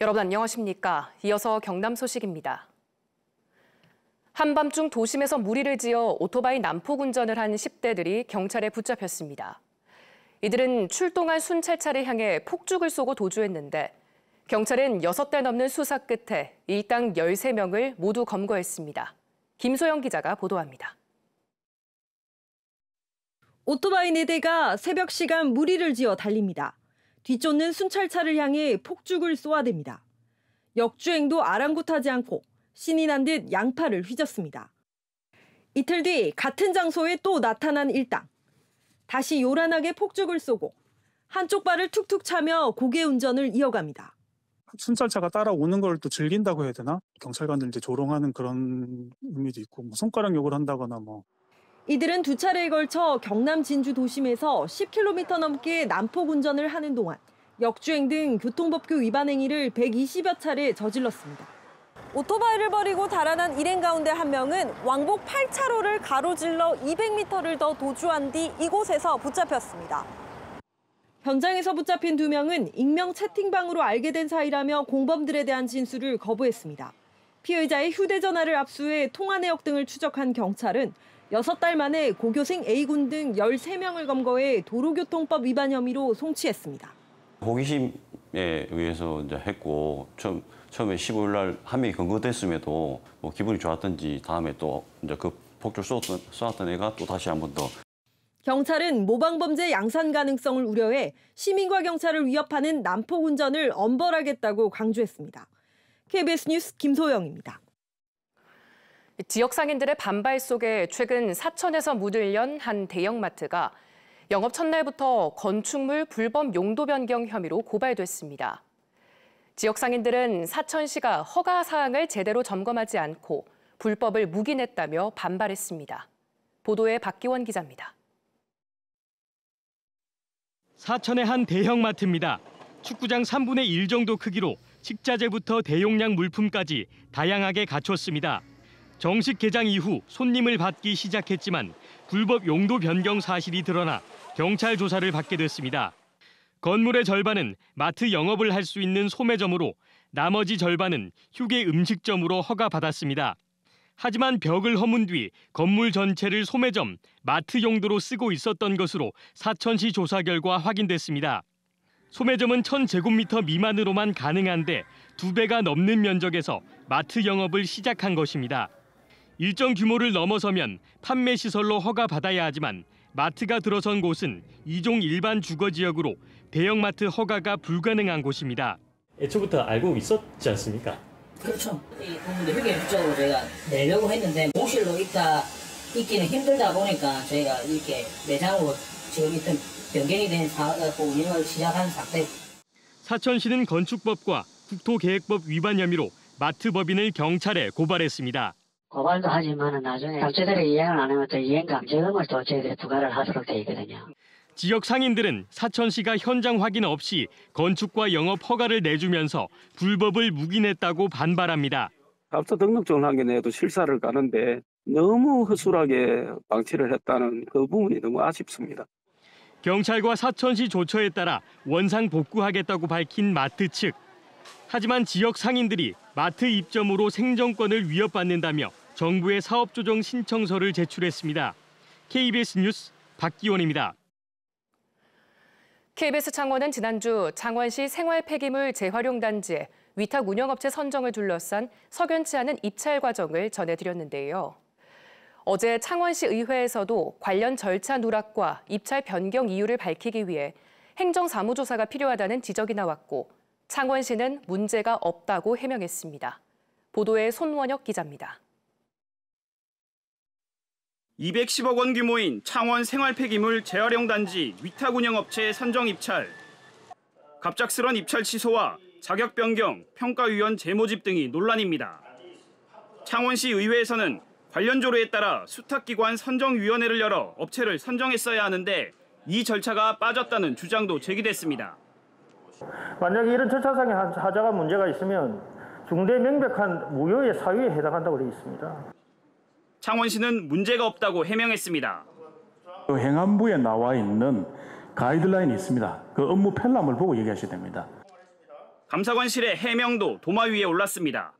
여러분 안녕하십니까? 이어서 경남 소식입니다. 한밤중 도심에서 무리를 지어 오토바이 난폭 운전을 한 10대들이 경찰에 붙잡혔습니다. 이들은 출동한 순찰차를 향해 폭죽을 쏘고 도주했는데 경찰은 6달 넘는 수사 끝에 일당 13명을 모두 검거했습니다. 김소영 기자가 보도합니다. 오토바이 4대가 새벽 시간 무리를 지어 달립니다. 뒤쫓는 순찰차를 향해 폭죽을 쏘아댑니다. 역주행도 아랑곳하지 않고 신이 난 듯 양팔을 휘젓습니다. 이틀 뒤 같은 장소에 또 나타난 일당. 다시 요란하게 폭죽을 쏘고 한쪽 발을 툭툭 차며 고개 운전을 이어갑니다. 순찰차가 따라오는 걸 또 즐긴다고 해야 되나? 경찰관들 이제 조롱하는 그런 의미도 있고, 손가락 욕을 한다거나 뭐. 이들은 2차례에 걸쳐 경남 진주 도심에서 10km 넘게 난폭 운전을 하는 동안 역주행 등 교통법규 위반 행위를 120여 차례 저질렀습니다. 오토바이를 버리고 달아난 일행 가운데 한 명은 왕복 8차로를 가로질러 200m를 더 도주한 뒤 이곳에서 붙잡혔습니다. 현장에서 붙잡힌 2명은 익명 채팅방으로 알게 된 사이라며 공범들에 대한 진술을 거부했습니다. 피의자의 휴대전화를 압수해 통화 내역 등을 추적한 경찰은 6달 만에 고교생 A군 등 13명을 검거해 도로교통법 위반 혐의로 송치했습니다. 호기심에 의해서 이제 했고 처음에 15일 날 한 명이 검거됐음에도 뭐 기분이 좋았던지 다음에 또 이제 그 폭죽 쏘았던 애가 또 다시 한 번 더. 경찰은 모방범죄 양산 가능성을 우려해 시민과 경찰을 위협하는 난폭 운전을 엄벌하겠다고 강조했습니다. KBS 뉴스 김소영입니다. 지역 상인들의 반발 속에 최근 사천에서 문을 연 한 대형마트가 영업 첫날부터 건축물 불법 용도 변경 혐의로 고발됐습니다. 지역 상인들은 사천시가 허가 사항을 제대로 점검하지 않고 불법을 묵인했다며 반발했습니다. 보도에 박기원 기자입니다. 사천의 한 대형마트입니다. 축구장 3분의 1 정도 크기로 식자재부터 대용량 물품까지 다양하게 갖췄습니다. 정식 개장 이후 손님을 받기 시작했지만 불법 용도 변경 사실이 드러나 경찰 조사를 받게 됐습니다. 건물의 절반은 마트 영업을 할 수 있는 소매점으로 나머지 절반은 휴게 음식점으로 허가받았습니다. 하지만 벽을 허문 뒤 건물 전체를 소매점, 마트 용도로 쓰고 있었던 것으로 사천시 조사 결과 확인됐습니다. 소매점은 1000제곱미터 미만으로만 가능한데 2배가 넘는 면적에서 마트 영업을 시작한 것입니다. 일정 규모를 넘어서면 판매 시설로 허가받아야 하지만 마트가 들어선 곳은 2종 일반 주거지역으로 대형마트 허가가 불가능한 곳입니다. 애초부터 알고 있었지 않습니까? 그렇죠. 이 부분도 휴게 쪽으로 저희가 내려고 했는데 공실로 있기는 힘들다 보니까 저희가 이렇게 매장으로 지금 일단 변경이 된 운영을 시작한 상태. 사천시는 건축법과 국토계획법 위반 혐의로 마트 법인을 경찰에 고발했습니다. 고발도 하지만 나중에 제대로 이행을 안 하면 또 이행감정을 또 저희들이 부과를 하도록 돼 있거든요. 지역 상인들은 사천시가 현장 확인 없이 건축과 영업 허가를 내주면서 불법을 묵인했다고 반발합니다. 앞서 등록증을 한 개 내도 실사를 가는데 너무 허술하게 방치를 했다는 그 부분이 너무 아쉽습니다. 경찰과 사천시 조처에 따라 원상 복구하겠다고 밝힌 마트 측. 하지만 지역 상인들이 마트 입점으로 생존권을 위협받는다며 정부에 사업조정 신청서를 제출했습니다. KBS 뉴스 박기원입니다. KBS 창원은 지난주 창원시 생활폐기물 재활용 단지에 위탁 운영업체 선정을 둘러싼 석연치 않은 입찰 과정을 전해드렸는데요. 어제 창원시 의회에서도 관련 절차 누락과 입찰 변경 이유를 밝히기 위해 행정사무조사가 필요하다는 지적이 나왔고 창원시는 문제가 없다고 해명했습니다. 보도에 손원혁 기자입니다. 210억 원 규모인 창원 생활폐기물 재활용 단지 위탁 운영업체 선정 입찰. 갑작스런 입찰 취소와 자격 변경, 평가위원 재모집 등이 논란입니다. 창원시 의회에서는 관련 조례에 따라 수탁기관 선정위원회를 열어 업체를 선정했어야 하는데 이 절차가 빠졌다는 주장도 제기됐습니다. 만약에 이런 절차상의 하자가 문제가 있으면 중대 명백한 무효의 사유에 해당한다고 되어 있습니다. 창원시는 문제가 없다고 해명했습니다. 행안부에 나와 있는 가이드라인이 있습니다. 그 업무 편람을 보고 얘기하셔야 됩니다. 감사관실의 해명도 도마 위에 올랐습니다.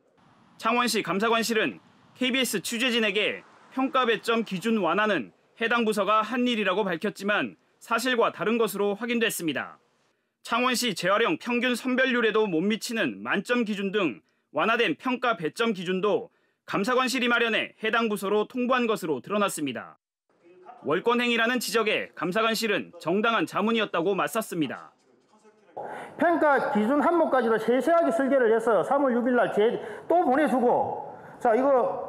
창원시 감사관실은 KBS 취재진에게 평가 배점 기준 완화는 해당 부서가 한 일이라고 밝혔지만 사실과 다른 것으로 확인됐습니다. 창원시 재활용 평균 선별률에도 못 미치는 만점 기준 등 완화된 평가 배점 기준도 감사관실이 마련해 해당 부서로 통보한 것으로 드러났습니다. 월권행위라는 지적에 감사관실은 정당한 자문이었다고 맞섰습니다. 평가 기준 항목까지도 세세하게 설계를 해서 3월 6일 날 또 보내주고, 자, 이거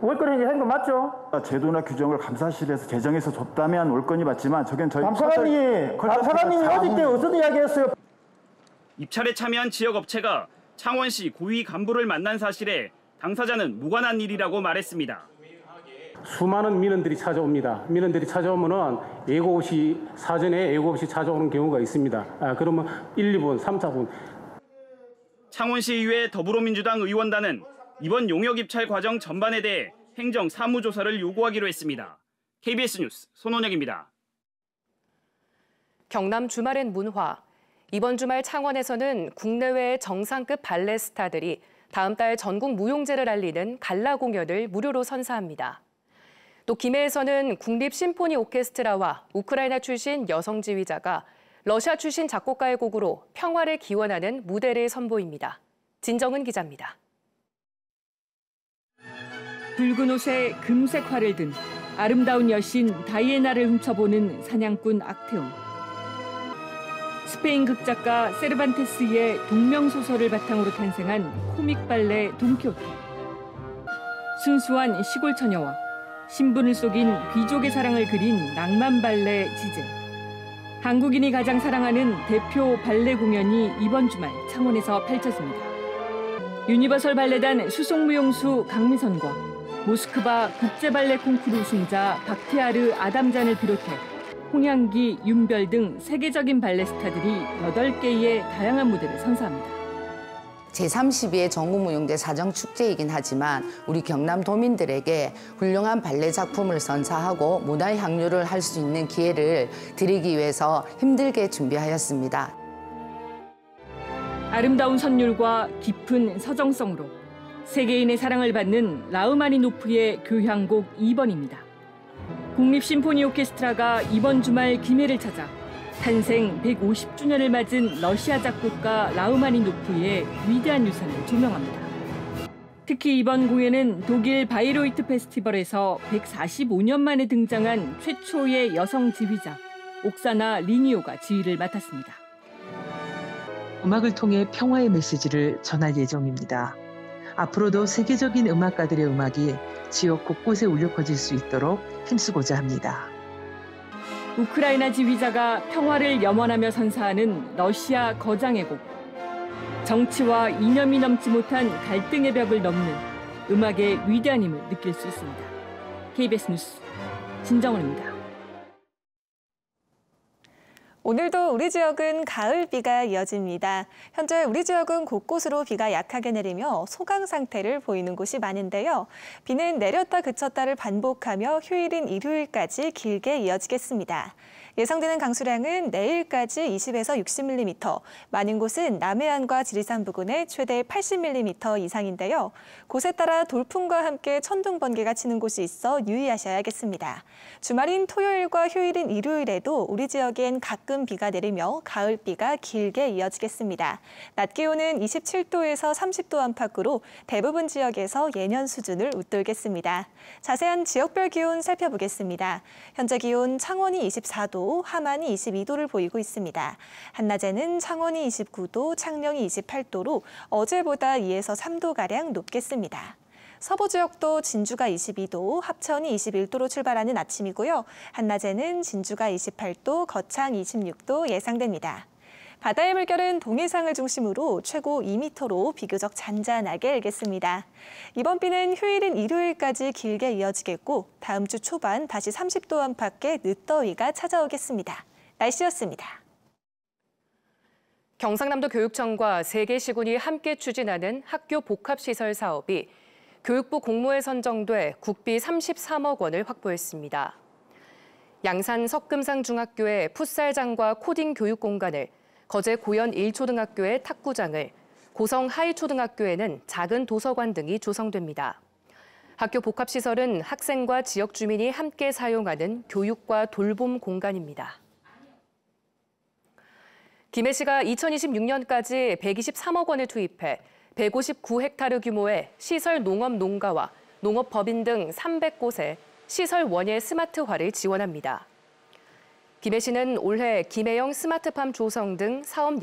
월권행위 한 거 맞죠? 제도나 규정을 감사실에서 제정해서 줬다면 월권이 맞지만 저건 저희 감사관님이 어저께 어떤 이야기했어요? 입찰에 참여한 지역업체가 창원시 고위 간부를 만난 사실에 당사자는 무관한 일이라고 말했습니다. 수많은 민원들이 찾아옵니다. 민원들이 찾아오면은 예고 없이 사전에 예고 없이 찾아오는 경우가 있습니다. 그러면 1, 2분, 3, 4분. 창원시의회 더불어민주당 의원단은 이번 용역 입찰 과정 전반에 대해 행정 사무조사를 요구하기로 했습니다. KBS 뉴스 손원혁입니다. 경남 주말엔 문화. 이번 주말 창원에서는 국내외의 정상급 발레 스타들이 다음 달 전국 무용제를 알리는 갈라 공연을 무료로 선사합니다. 또 김해에서는 국립심포니 오케스트라와 우크라이나 출신 여성 지휘자가 러시아 출신 작곡가의 곡으로 평화를 기원하는 무대를 선보입니다. 진정은 기자입니다. 붉은 옷에 금색 활을 든 아름다운 여신 다이애나를 훔쳐보는 사냥꾼 악테온. 스페인 극작가 세르반테스의 동명소설을 바탕으로 탄생한 코믹 발레 돈키호테. 순수한 시골 처녀와 신분을 속인 귀족의 사랑을 그린 낭만 발레 지제. 한국인이 가장 사랑하는 대표 발레 공연이 이번 주말 창원에서 펼쳐집니다. 유니버설 발레단 수송무용수 강미선과 모스크바 국제발레 콩쿠르 우승자 박테아르 아담잔을 비롯해 홍양기, 윤별 등 세계적인 발레 스타들이 8개의 다양한 무대를 선사합니다. 제32회 전국무용제 사정축제이긴 하지만 우리 경남 도민들에게 훌륭한 발레 작품을 선사하고 문화 향유를 할 수 있는 기회를 드리기 위해서 힘들게 준비하였습니다. 아름다운 선율과 깊은 서정성으로 세계인의 사랑을 받는 라흐마니노프의 교향곡 2번입니다. 국립심포니 오케스트라가 이번 주말 김해를 찾아 탄생 150주년을 맞은 러시아 작곡가 라흐마니노프의 위대한 유산을 조명합니다. 특히 이번 공연은 독일 바이로이트 페스티벌에서 145년 만에 등장한 최초의 여성 지휘자 옥사나 리니오가 지휘를 맡았습니다. 음악을 통해 평화의 메시지를 전할 예정입니다. 앞으로도 세계적인 음악가들의 음악이 지역 곳곳에 울려 퍼질 수 있도록 힘쓰고자 합니다. 우크라이나 지휘자가 평화를 염원하며 선사하는 러시아 거장의 곡. 정치와 이념이 넘지 못한 갈등의 벽을 넘는 음악의 위대한 힘을 느낄 수 있습니다. KBS 뉴스 진정원입니다. 오늘도 우리 지역은 가을비가 이어집니다. 현재 우리 지역은 곳곳으로 비가 약하게 내리며 소강 상태를 보이는 곳이 많은데요. 비는 내렸다 그쳤다를 반복하며 휴일인 일요일까지 길게 이어지겠습니다. 예상되는 강수량은 내일까지 20에서 60mm, 많은 곳은 남해안과 지리산 부근에 최대 80mm 이상인데요. 곳에 따라 돌풍과 함께 천둥 번개가 치는 곳이 있어 유의하셔야겠습니다. 주말인 토요일과 휴일인 일요일에도 우리 지역엔 가끔 비가 내리며 가을비가 길게 이어지겠습니다. 낮 기온은 27도에서 30도 안팎으로 대부분 지역에서 예년 수준을 웃돌겠습니다. 자세한 지역별 기온 살펴보겠습니다. 현재 기온 창원이 24도, 함안이 22도를 보이고 있습니다. 한낮에는 창원이 29도, 창녕이 28도로 어제보다 2에서 3도가량 높겠습니다. 서부 지역도 진주가 22도, 합천이 21도로 출발하는 아침이고요. 한낮에는 진주가 28도, 거창 26도 예상됩니다. 바다의 물결은 동해상을 중심으로 최고 2m로 비교적 잔잔하게 일겠습니다. 이번 비는 휴일인 일요일까지 길게 이어지겠고 다음 주 초반 다시 30도 안팎의 늦더위가 찾아오겠습니다. 날씨였습니다. 경상남도 교육청과 세계시군이 함께 추진하는 학교 복합시설 사업이 교육부 공모에 선정돼 국비 33억 원을 확보했습니다. 양산 석금상 중학교의 풋살장과 코딩 교육 공간을 거제 고현 1초등학교의 탁구장을, 고성 하이초등학교에는 작은 도서관 등이 조성됩니다. 학교 복합시설은 학생과 지역 주민이 함께 사용하는 교육과 돌봄 공간입니다. 김해시가 2026년까지 123억 원을 투입해 159헥타르 규모의 시설 농업 농가와 농업법인 등 300곳에 시설 원예 스마트화를 지원합니다. 김해시는 올해 김해형 스마트팜 조성 등 사업